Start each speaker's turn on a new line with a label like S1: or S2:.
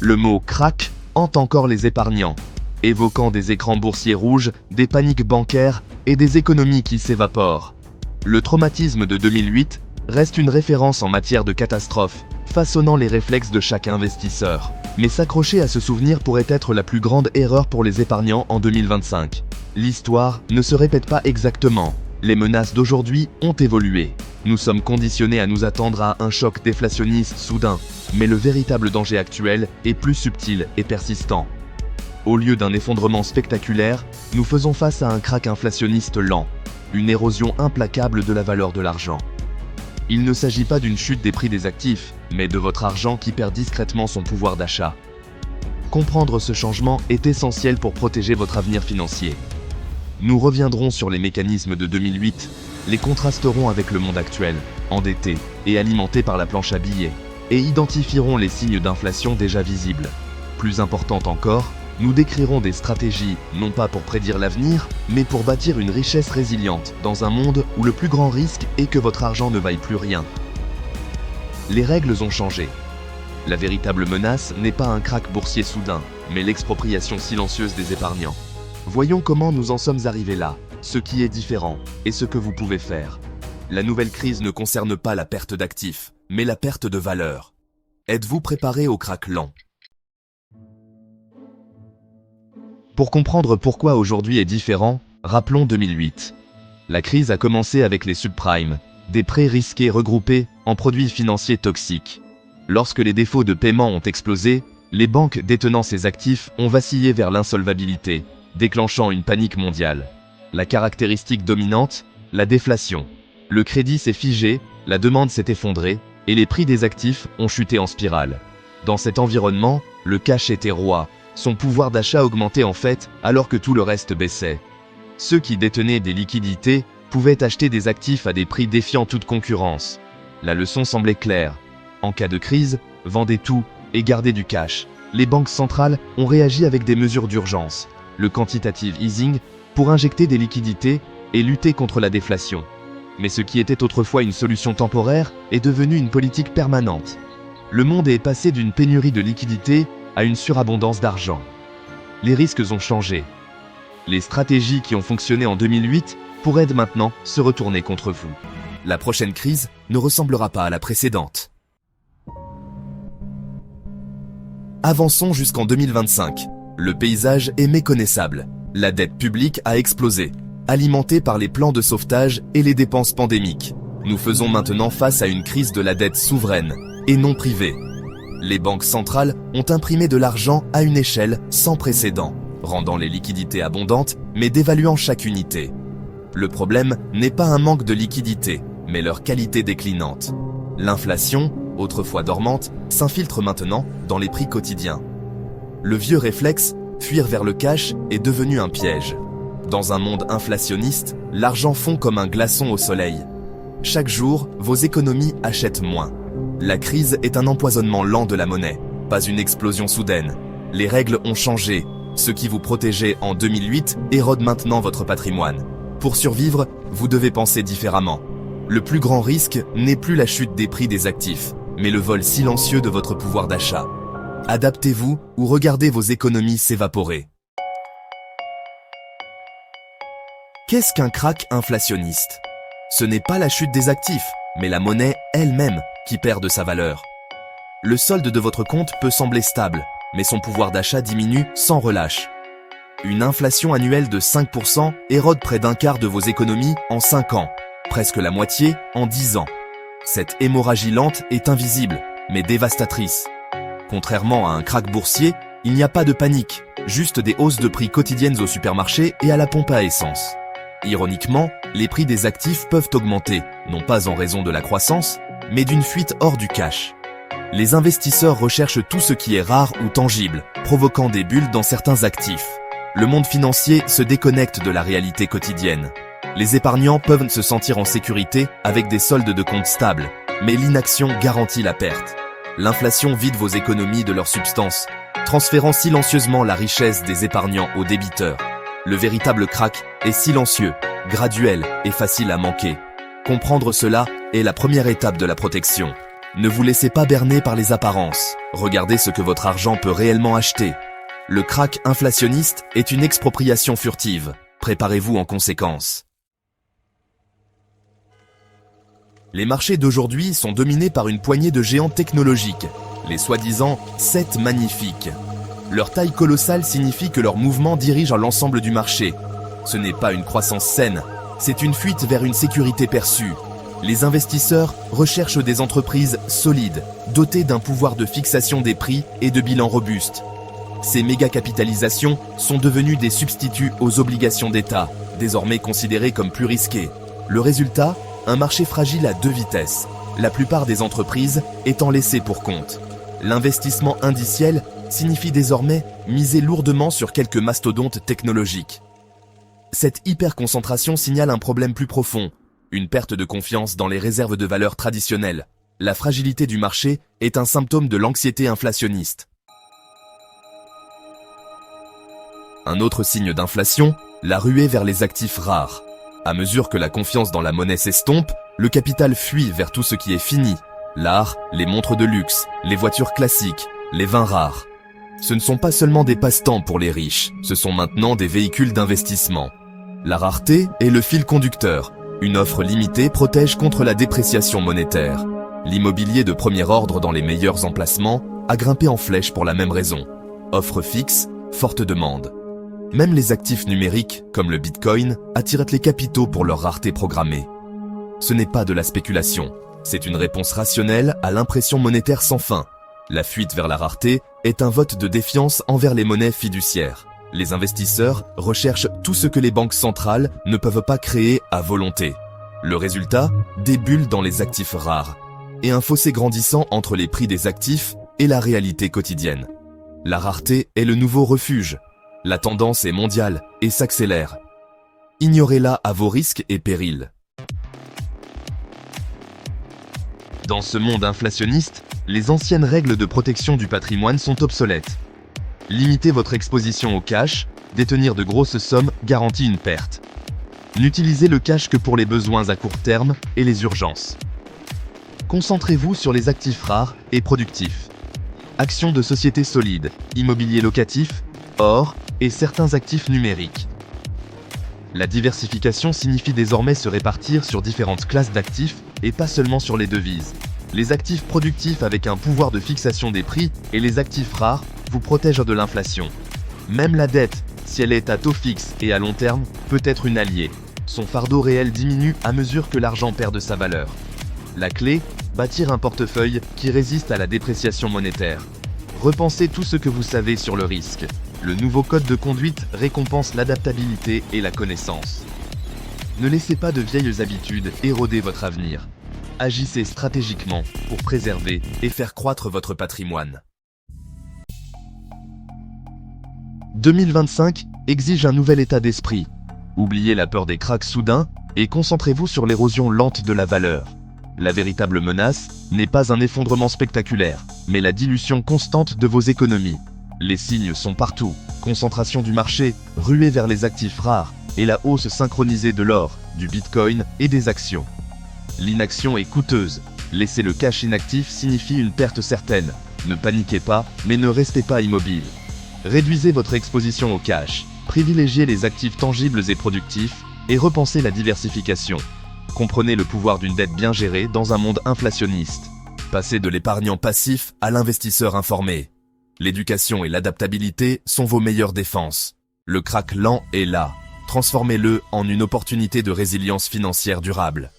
S1: Le mot « crack » hante encore les épargnants, évoquant des écrans boursiers rouges, des paniques bancaires et des économies qui s'évaporent. Le traumatisme de 2008 reste une référence en matière de catastrophe, façonnant les réflexes de chaque investisseur. Mais s'accrocher à ce souvenir pourrait être la plus grande erreur pour les épargnants en 2025. L'histoire ne se répète pas exactement. Les menaces d'aujourd'hui ont évolué. Nous sommes conditionnés à nous attendre à un choc déflationniste soudain, mais le véritable danger actuel est plus subtil et persistant. Au lieu d'un effondrement spectaculaire, nous faisons face à un krach inflationniste lent, une érosion implacable de la valeur de l'argent. Il ne s'agit pas d'une chute des prix des actifs, mais de votre argent qui perd discrètement son pouvoir d'achat. Comprendre ce changement est essentiel pour protéger votre avenir financier. Nous reviendrons sur les mécanismes de 2008, les contrasterons avec le monde actuel, endetté et alimenté par la planche à billets, et identifierons les signes d'inflation déjà visibles. Plus important encore, nous décrirons des stratégies, non pas pour prédire l'avenir, mais pour bâtir une richesse résiliente dans un monde où le plus grand risque est que votre argent ne vaille plus rien. Les règles ont changé. La véritable menace n'est pas un krach boursier soudain, mais l'expropriation silencieuse des épargnants. Voyons comment nous en sommes arrivés là, ce qui est différent, et ce que vous pouvez faire. La nouvelle crise ne concerne pas la perte d'actifs, mais la perte de valeur. Êtes-vous préparé au krach lent ? Pour comprendre pourquoi aujourd'hui est différent, rappelons 2008. La crise a commencé avec les subprimes, des prêts risqués regroupés en produits financiers toxiques. Lorsque les défauts de paiement ont explosé, les banques détenant ces actifs ont vacillé vers l'insolvabilité, déclenchant une panique mondiale. La caractéristique dominante, la déflation. Le crédit s'est figé, la demande s'est effondrée, et les prix des actifs ont chuté en spirale. Dans cet environnement, le cash était roi. Son pouvoir d'achat augmentait en fait, alors que tout le reste baissait. Ceux qui détenaient des liquidités pouvaient acheter des actifs à des prix défiant toute concurrence. La leçon semblait claire. En cas de crise, vendez tout et gardez du cash. Les banques centrales ont réagi avec des mesures d'urgence, le quantitative easing, pour injecter des liquidités et lutter contre la déflation. Mais ce qui était autrefois une solution temporaire est devenu une politique permanente. Le monde est passé d'une pénurie de liquidités à une surabondance d'argent. Les risques ont changé. Les stratégies qui ont fonctionné en 2008 pourraient maintenant se retourner contre vous. La prochaine crise ne ressemblera pas à la précédente. Avançons jusqu'en 2025. Le paysage est méconnaissable. La dette publique a explosé, alimentée par les plans de sauvetage et les dépenses pandémiques. Nous faisons maintenant face à une crise de la dette souveraine et non privée. Les banques centrales ont imprimé de l'argent à une échelle sans précédent, rendant les liquidités abondantes, mais dévaluant chaque unité. Le problème n'est pas un manque de liquidités, mais leur qualité déclinante. L'inflation, autrefois dormante, s'infiltre maintenant dans les prix quotidiens. Le vieux réflexe, fuir vers le cash, est devenu un piège. Dans un monde inflationniste, l'argent fond comme un glaçon au soleil. Chaque jour, vos économies achètent moins. La crise est un empoisonnement lent de la monnaie, pas une explosion soudaine. Les règles ont changé. Ce qui vous protégeait en 2008 érode maintenant votre patrimoine. Pour survivre, vous devez penser différemment. Le plus grand risque n'est plus la chute des prix des actifs, mais le vol silencieux de votre pouvoir d'achat. Adaptez-vous ou regardez vos économies s'évaporer. Qu'est-ce qu'un krach inflationniste ? Ce n'est pas la chute des actifs, mais la monnaie elle-même qui perd de sa valeur. Le solde de votre compte peut sembler stable, mais son pouvoir d'achat diminue sans relâche. Une inflation annuelle de 5% érode près d'un quart de vos économies en 5 ans, presque la moitié en 10 ans. Cette hémorragie lente est invisible, mais dévastatrice. Contrairement à un krach boursier, il n'y a pas de panique, juste des hausses de prix quotidiennes au supermarché et à la pompe à essence. Ironiquement, les prix des actifs peuvent augmenter, non pas en raison de la croissance, mais d'une fuite hors du cash. Les investisseurs recherchent tout ce qui est rare ou tangible, provoquant des bulles dans certains actifs. Le monde financier se déconnecte de la réalité quotidienne. Les épargnants peuvent se sentir en sécurité avec des soldes de compte stables, mais l'inaction garantit la perte. L'inflation vide vos économies de leur substance, transférant silencieusement la richesse des épargnants aux débiteurs. Le véritable krach est silencieux, graduel et facile à manquer. Comprendre cela est la première étape de la protection. Ne vous laissez pas berner par les apparences. Regardez ce que votre argent peut réellement acheter. Le krach inflationniste est une expropriation furtive. Préparez-vous en conséquence. Les marchés d'aujourd'hui sont dominés par une poignée de géants technologiques, les soi-disant 7 magnifiques. Leur taille colossale signifie que leur mouvement dirige l'ensemble du marché. Ce n'est pas une croissance saine, c'est une fuite vers une sécurité perçue. Les investisseurs recherchent des entreprises solides, dotées d'un pouvoir de fixation des prix et de bilans robustes. Ces méga-capitalisations sont devenues des substituts aux obligations d'État, désormais considérées comme plus risquées. Le résultat, un marché fragile à 2 vitesses, la plupart des entreprises étant laissées pour compte. L'investissement indiciel signifie désormais miser lourdement sur quelques mastodontes technologiques. Cette hyperconcentration signale un problème plus profond, une perte de confiance dans les réserves de valeur traditionnelles. La fragilité du marché est un symptôme de l'anxiété inflationniste. Un autre signe d'inflation, la ruée vers les actifs rares. À mesure que la confiance dans la monnaie s'estompe, le capital fuit vers tout ce qui est fini. L'art, les montres de luxe, les voitures classiques, les vins rares. Ce ne sont pas seulement des passe-temps pour les riches, ce sont maintenant des véhicules d'investissement. La rareté est le fil conducteur. Une offre limitée protège contre la dépréciation monétaire. L'immobilier de premier ordre dans les meilleurs emplacements a grimpé en flèche pour la même raison. Offre fixe, forte demande. Même les actifs numériques, comme le Bitcoin, attirent les capitaux pour leur rareté programmée. Ce n'est pas de la spéculation, c'est une réponse rationnelle à l'impression monétaire sans fin. La fuite vers la rareté est un vote de défiance envers les monnaies fiduciaires. Les investisseurs recherchent tout ce que les banques centrales ne peuvent pas créer à volonté. Le résultat, des bulles dans les actifs rares, et un fossé grandissant entre les prix des actifs et la réalité quotidienne. La rareté est le nouveau refuge. La tendance est mondiale et s'accélère. Ignorez-la à vos risques et périls. Dans ce monde inflationniste, les anciennes règles de protection du patrimoine sont obsolètes. Limitez votre exposition au cash, détenir de grosses sommes garantit une perte. N'utilisez le cash que pour les besoins à court terme et les urgences. Concentrez-vous sur les actifs rares et productifs. Actions de sociétés solides, immobilier locatif, or et certains actifs numériques. La diversification signifie désormais se répartir sur différentes classes d'actifs et pas seulement sur les devises. Les actifs productifs avec un pouvoir de fixation des prix et les actifs rares vous protègent de l'inflation. Même la dette, si elle est à taux fixe et à long terme, peut être une alliée. Son fardeau réel diminue à mesure que l'argent perd de sa valeur. La clé, bâtir un portefeuille qui résiste à la dépréciation monétaire. Repensez tout ce que vous savez sur le risque. Le nouveau code de conduite récompense l'adaptabilité et la connaissance. Ne laissez pas de vieilles habitudes éroder votre avenir. Agissez stratégiquement pour préserver et faire croître votre patrimoine. 2025 exige un nouvel état d'esprit. Oubliez la peur des krachs soudains et concentrez-vous sur l'érosion lente de la valeur. La véritable menace n'est pas un effondrement spectaculaire, mais la dilution constante de vos économies. Les signes sont partout. Concentration du marché, ruée vers les actifs rares et la hausse synchronisée de l'or, du bitcoin et des actions. L'inaction est coûteuse. Laisser le cash inactif signifie une perte certaine. Ne paniquez pas, mais ne restez pas immobile. Réduisez votre exposition au cash, privilégiez les actifs tangibles et productifs et repensez la diversification. Comprenez le pouvoir d'une dette bien gérée dans un monde inflationniste. Passez de l'épargnant passif à l'investisseur informé. L'éducation et l'adaptabilité sont vos meilleures défenses. Le krach lent est là. Transformez-le en une opportunité de résilience financière durable.